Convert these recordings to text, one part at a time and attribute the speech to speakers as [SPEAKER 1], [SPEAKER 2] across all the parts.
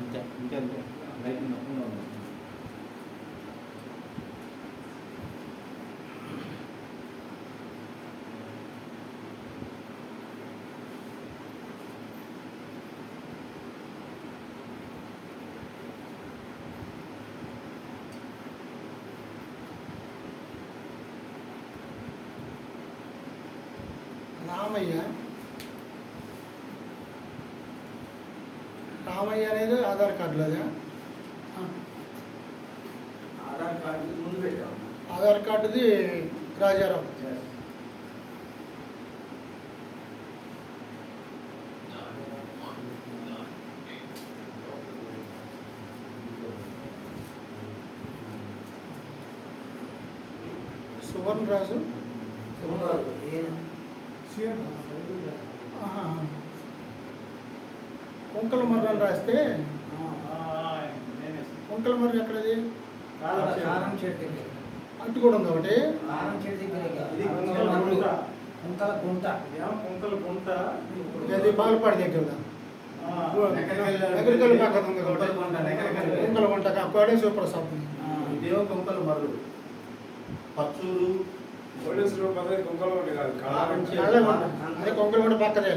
[SPEAKER 1] ఇంకా రైట్
[SPEAKER 2] రామయ్య అనేది ఆధార్ కార్డులో
[SPEAKER 1] ఆధార్ కార్డు ముందు పెట్టాము.
[SPEAKER 2] ఆధార్ కార్డుది రాజారావు. సువర్ణ రాజు కొంకల మర్రని రాస్తే కొంకల మర్రి ఎక్కడది అటు కూడా ఉంది ఒకటి. అది బాలపాడి దగ్గర ఎక్కడికెళ్ళి పక్కన ఉంది కొంకల గుంట అప్పుడే శివప్రసాద్.
[SPEAKER 1] ఇదేమో కొంకల మర్రు పచ్చూరు
[SPEAKER 2] అదే కొంకల గుంట పక్కనే.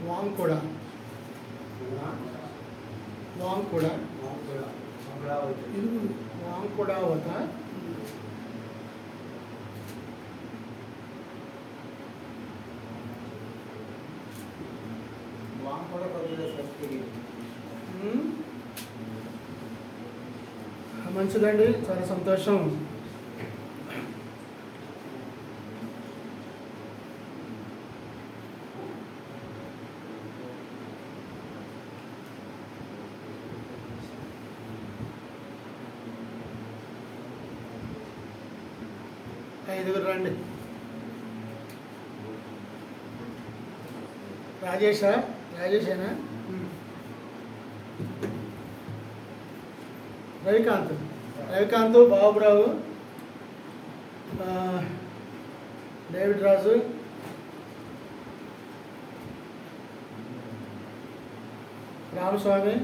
[SPEAKER 2] వాంకుడ వాంకుడావత మంచిదండి, చాలా సంతోషం. ఐదుగురు రండి. రాజేషేనా? రవికాంత్, బాబురావు, డేవిడ్ రాజు, రామస్వామి,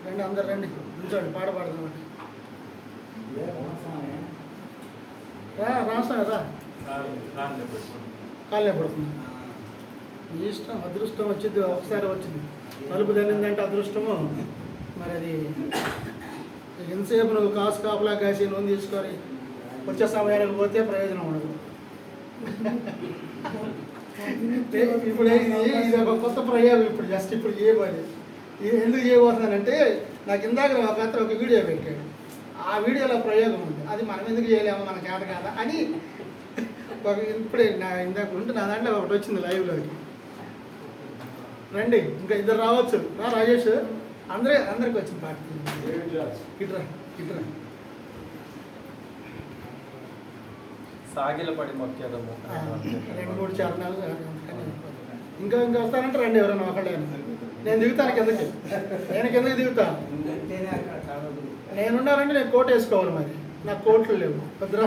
[SPEAKER 2] రండి అందరు రండి, కూర్చోండి, పాట పాడుతున్నాం. రామస్వామి రా, కాళ్ళే పడుతుంది. ఇష్టం, అదృష్టం వచ్చింది, ఒకసారి వచ్చింది. తలుపు తినిందంటే అదృష్టము. మరి అది ఎంతసేపు నువ్వు కాపలా కాసి నూనె తీసుకొని వచ్చే సమయానికి పోతే ప్రయోజనం ఉండదు. ఇప్పుడు ఇది ఒక కొత్త ప్రయోగం. ఇప్పుడు జస్ట్ ఇప్పుడు ఎందుకు చేయబోతున్నానంటే, నాకు ఇందాక ఒక వీడియో పెట్టాడు. ఆ వీడియోలో ప్రయోగం ఉంది. అది మనం ఎందుకు చేయలేము, మన చేత కాదా అని ఇప్పుడే ఇందాక ఉంటే నా దాంట్లో ఒకటి వచ్చింది లైవ్లోకి. రండి, ఇంకా ఇద్దరు రావచ్చు. రాజేష్, అందరికి వచ్చింది పాట. ఇట్రా
[SPEAKER 3] సాగిలపడి మొక్కేదము
[SPEAKER 2] 2-3 చరణాలు. ఇంకా వస్తానంటే రండి, ఎవరైనా ఒకళ్ళే. నేను దిగుతాను కిందకి. నేను కిందకి దిగుతా. నేనున్నానంటే నేను కోట్ వేసుకోవాలి. మరి నాకు కోట్లు లేవు. వద్దురా,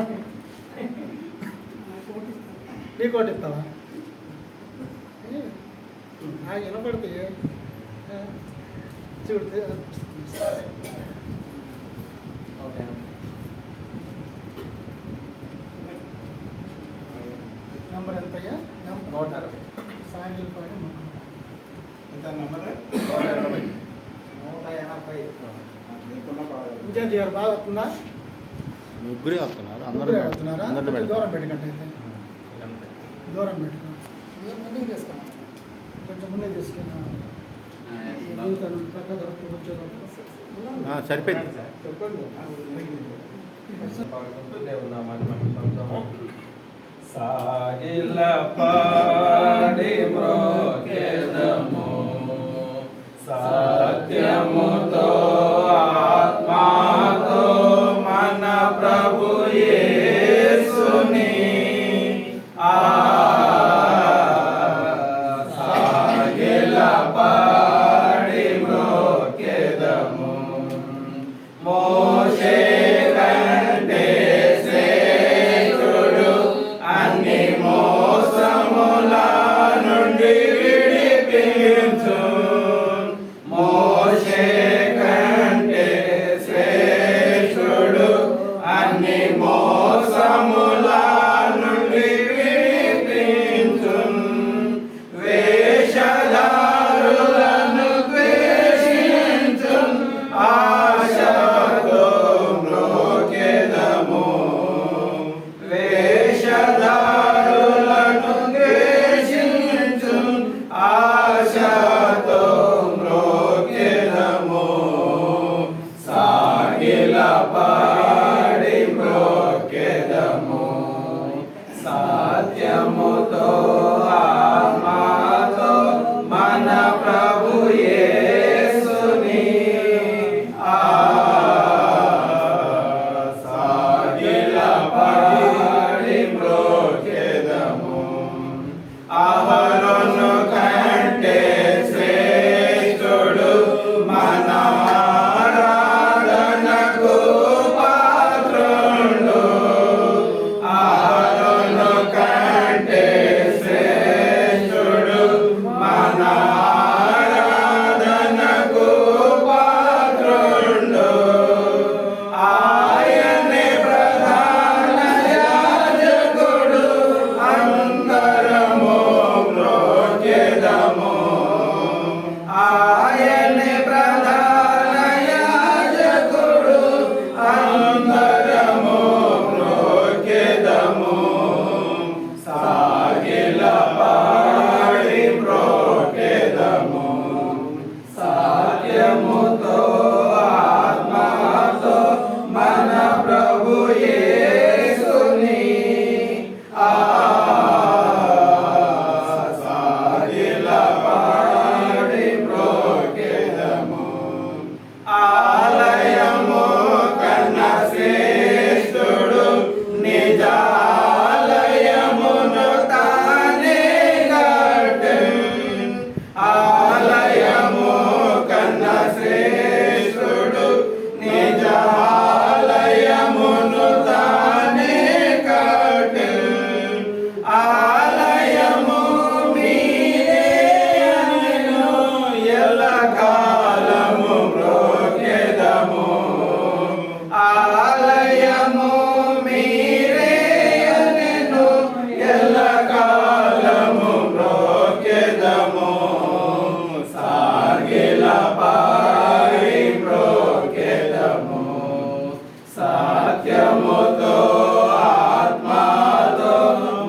[SPEAKER 2] నీ కోట్ ఇస్తావా? నాకు వినపడితే చూడితే నంబర్ ఎంతయ్యా?
[SPEAKER 3] 160.
[SPEAKER 2] సాగిలపాడి
[SPEAKER 1] ఎంత నంబర్?
[SPEAKER 3] 180.
[SPEAKER 2] ఇంకేంటి గారు బాగా వస్తుందా?
[SPEAKER 4] ముగ్గురే వస్తున్నారు.
[SPEAKER 2] అందరూ వస్తున్నారా? దూరం పెట్టుకుంటే దూరం పెట్టుకో. ముందుకు తీసుకున్నా, కొంచెం ముందే తీసుకున్నా.
[SPEAKER 4] సరిపోయింది.
[SPEAKER 3] సాగిలపాడి మ్రోకెదము సత్యముతో ఆత్మతో మన ప్రభు యేసుని మోషే కంటే శ్రేష్ఠుడు అన్ని మోసముల నుండి విడిపించు. మోషే కంటే శ్రేష్ఠుడు అన్ని మోసముల నుండి విడిపించు. వేషధారులను ద్వేషించు. ఆశతో మ్రోకెదము. వేషధారులను ద్వేషించు. ఆశతో మ్రోకెదము. సాగిల పాడి మ్రోకెదము. సత్యముతో ఆత్మతో మన ప్రభు యేసుని సాగిల పాడి మ్రోకెదము. అహరోను కంటే శ్రేష్ఠుడు మన ఆరాధనకు పాత్రుడు. అహరోను కంటే శ్రేష్ఠుడు మన ఆరాధనకు పాత్రుడు. ఆయనే ప్రధాన యాజకుడు. అందరము మ్రోకెదము. ఆయనే ప్రధాన యాజకుడు. అందరము మ్రోకెదము. సాగిల పాడి మ్రోకెదము. సత్యముతో ఆత్మతో మన ప్రభు యేసుని సాగిల పాడి మ్రోకెదము. ఆలయము కన్నా శ్రేష్ఠుడు నిజాలయమును తానే కట్టెను. ఆలయము కన్నా శ్రేష్ఠుడు నిజాలయమును తానే కట్టెను. ఆలయము మీరే అనెను. ఎల్లకాలము మ్రోకెదము. ఆలయము మీరే అనెను. ఎల్లకాలము మ్రోకెదము. సాగిల పాడి మ్రోకెదము. సత్యముతో ఆత్మతో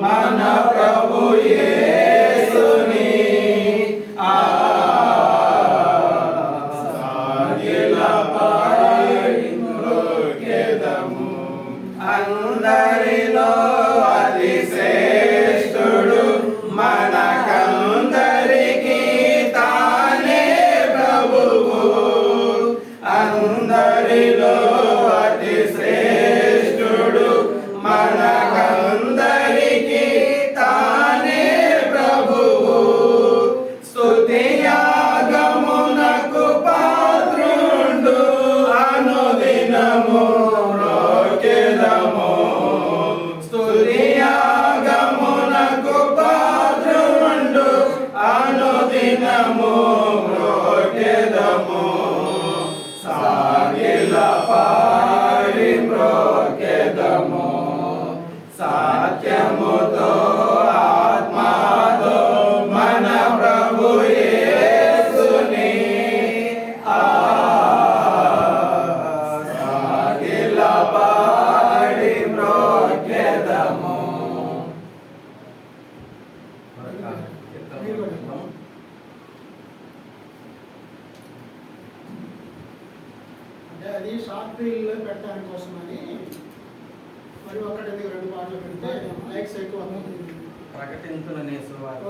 [SPEAKER 3] మన ప్రభు యేసుని సాగిల పాడి మ్రోకెదము. అందరిలో అతి శ్రేష్ఠుడు మనకందరికీ తానే ప్రభువు. అందరిలో అతి శ్రేష్ఠుడు మనకందరికీ తానే ప్రభువు. స్తుతియాగమునకు పాత్రుండు. అనుదినము మ్రోకెదము. స్తుతియాగమునకు పాత్రుండు. అనుదినము మ్రోకెదము. సాగిల పాడి మ్రోకెదము. సత్యముతో ఆత్మతో మన ప్రభు యేసుని సాగిల పాడి మ్రోకెదము.
[SPEAKER 2] అంటే అది షార్ట్ రీల్లో పెట్టడానికి కోసమని మరి ఒకటి రెండు పాటలు పెడితే లైక్స్ ఎక్కువ వస్తుంది.
[SPEAKER 3] ప్రకటించున నీ సువార్త.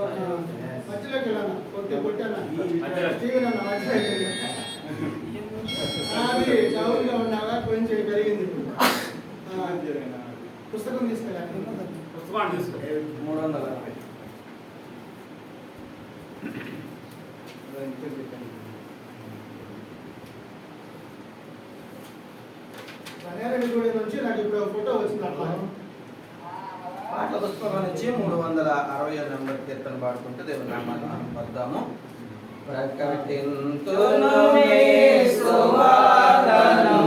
[SPEAKER 2] మధ్యలోకి వెళ్ళాను కొద్దిగా కొట్టాను.
[SPEAKER 3] మధ్యలో.
[SPEAKER 2] స్టీవెన్ అన్న మధ్యలోకి వెళ్ళాను. అది చౌరుగా ఉండగా కొంచెం పెరిగింది ఇప్పుడు. పుస్తకం తీసుకెళ్ళాను.
[SPEAKER 3] పుస్తకాన్ని తీసుకో. 300.
[SPEAKER 2] సంగారెడ్డి నుంచి నాకు ఇప్పుడు ఒక ఫోటో వచ్చింది అట్లా.
[SPEAKER 3] పాటల పుస్తకం నుంచి 360 నెంబర్ కీర్తన పాడుకుంటూ దేవుని నామాన్ని మనం పద్దాము. ప్రకటింతును నీ సువార్తను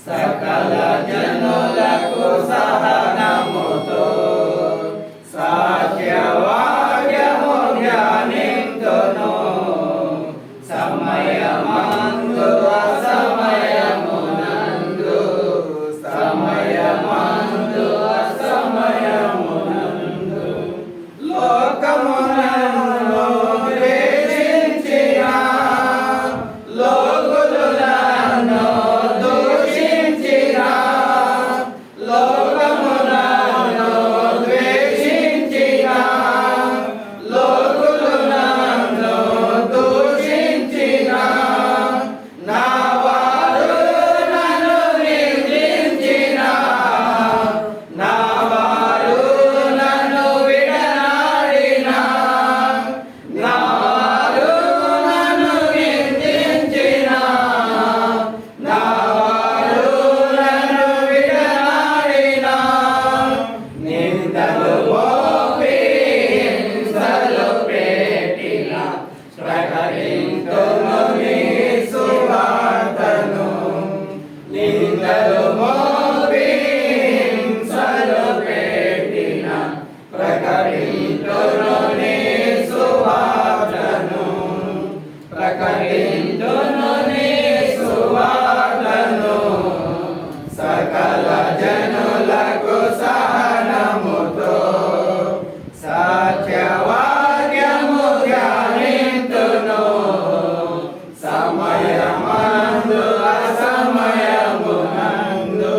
[SPEAKER 3] సకల జనులకు సహనముతో సాధ్యవాక్యము ధ్యానింతును సమయమందు అసమయమునందు సమయమందు అసమయమునందు లోకమునందు ద్వేషించిన లోకులు నన్ను దూషించిన లోకమునందు ద్వేషించిన లోకులు నన్ను దూషించిన నా వారు నన్ను నిందించిన నా వారు నన్ను విడనాడిన నా వారు నన్ను నిందించిన నా వారు నన్ను విడనాడిన నిందలు మోపి హింసలు పెట్టిన ప్రకటింతును నీ సువార్తను నిందలు మోపి హింసలు పెట్టిన ప్రకటింతును నీ సువార్తను ప్రకటింతును నీ సువార్తను సకల జనులకు సహనముతో సత్యవాక్యము ధ్యానింతును సమయమందు అసమయమునందు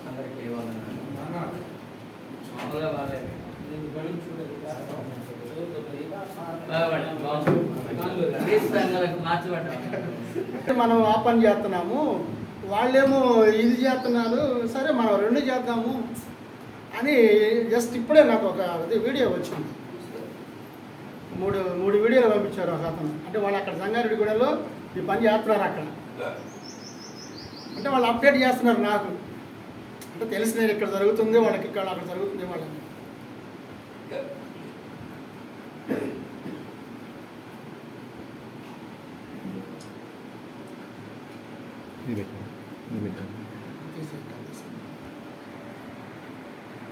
[SPEAKER 3] అందరికీ వందనాలు.
[SPEAKER 2] మనం ఆ పని చేస్తున్నాము, వాళ్ళేమో ఇది చేస్తున్నారు, సరే మనం రెండు చేద్దాము అని జస్ట్ ఇప్పుడే నాకు ఒక వీడియో వచ్చింది. మూడు వీడియోలు పంపించారు ఒక అతను. అంటే వాళ్ళు అక్కడ సంగారెడ్డి గూడలో ఈ పని చేస్తున్నారు అక్కడ. అంటే వాళ్ళు అప్డేట్ చేస్తున్నారు నాకు. అంటే తెలిసిన ఇక్కడ జరుగుతుంది వాళ్ళకి, ఇక్కడ అక్కడ జరుగుతుంది వాళ్ళకి.
[SPEAKER 4] ఇది పెట్టండి.